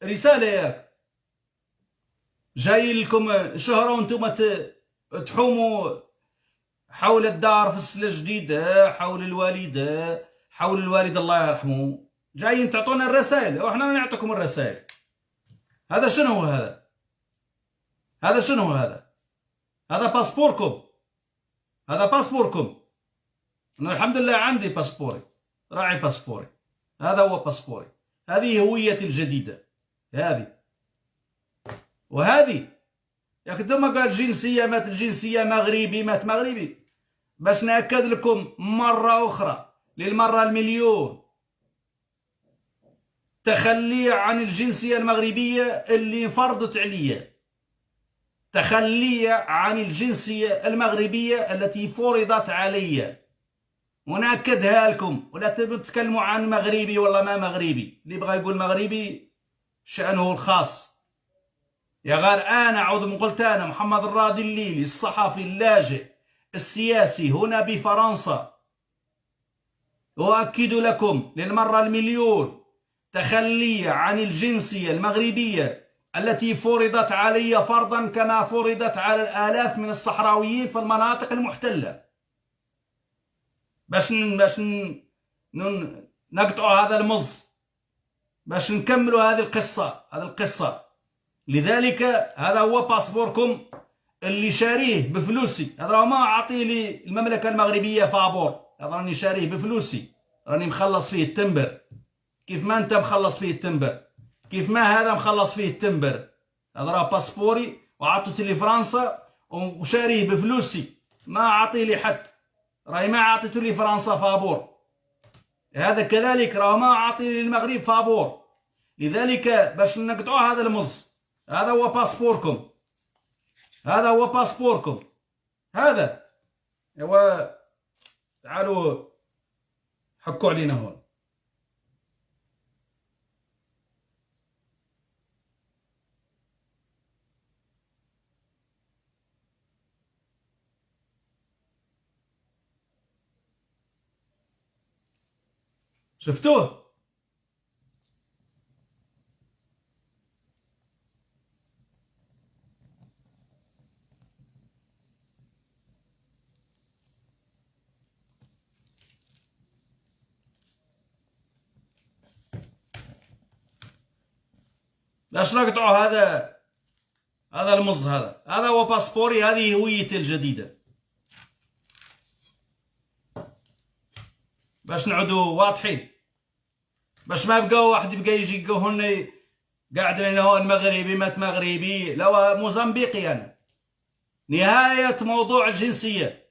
رسالة ياك جاي لكم شهرة وانتم تحوموا حول الدار في السلة الجديد، حول الوالد، حول الوالد الله يرحمه، جايين تعطونا الرسائل وإحنا نعطيكم الرسائل. هذا شنو هذا؟ هذا شنو هذا؟ هذا باسبوركم، هذا باسبوركم. أنا الحمد لله عندي باسبوري، راعي باسبوري، هذا هو باسبوري، هذه هويتي الجديدة هذه. وهذه ياك انتما قال جنسية مات الجنسية مغربي مات مغربي، باش نأكد لكم مرة أخرى للمرة المليون، تخلي عن الجنسية المغربية اللي فرضت عليا، تخلي عن الجنسية المغربية التي فرضت علي، ونأكدها لكم. ولا تتكلموا عن مغربي ولا ما مغربي، اللي بغى يقول مغربي شأنه الخاص. يا غير أنا عوض من قلت أنا محمد الراضي الليلي الصحفي اللاجئ السياسي هنا بفرنسا، أؤكد لكم للمرة المليون تخلي عن الجنسية المغربية التي فرضت علي فرضا كما فرضت على الآلاف من الصحراويين في المناطق المحتلة، باش نقطعوا هذا المز، باش نكملوا هذه القصة. لذلك هذا هو باسبوركم اللي شاريه بفلوسي. هذا راه ما عطيه لي المملكة المغربية فابور، هذا راني شاريه بفلوسي، راني مخلص فيه التمبر، كيف ما انت مخلص فيه التمبر، كيف ما هذا مخلص فيه التمبر. هذا راه باسبوري وعطيته لفرنسا وشاريه بفلوسي، ما عطيه لي حد، راهي ما عطيته لفرنسا فابور. هذا كذلك راه ما عطيه للمغرب فابور. لذلك باش نقطعوا هذا المز، هذا هو باسبوركم، هذا هو باسبوركم هذا. ايوا تعالوا حكوا علينا هون. شفتوه؟ لاش نقطعوا هذا المز، هذا هو باسبوري، هذه هويتي الجديدة، باش نعودوا واضحين، باش ما بقاو واحد يبقى يجي هنا قاعد لنا هون مغربي مات مغربي. لا موزمبيقي انا. نهاية موضوع الجنسية